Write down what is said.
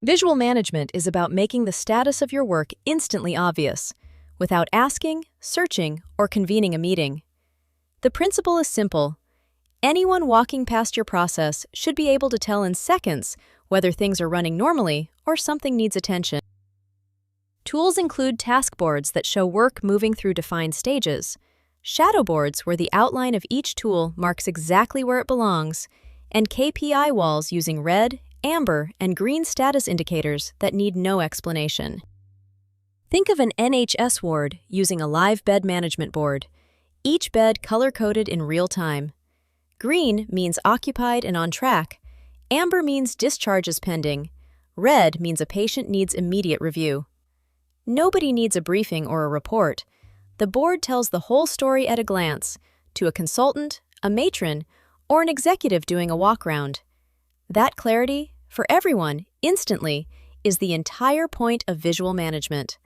Visual management is about making the status of your work instantly obvious, without asking, searching, or convening a meeting. The principle is simple. Anyone walking past your process should be able to tell in seconds whether things are running normally or something needs attention. Tools include task boards that show work moving through defined stages, shadow boards where the outline of each tool marks exactly where it belongs, and KPI walls using red, amber, and green status indicators that need no explanation. Think of an NHS ward using a live bed management board, each bed color-coded in real time. Green means occupied and on track, amber means discharge is pending, red means a patient needs immediate review. Nobody needs a briefing or a report. The board tells the whole story at a glance, to a consultant, a matron, or an executive doing a walk-round. That clarity, for everyone, instantly, is the entire point of visual management.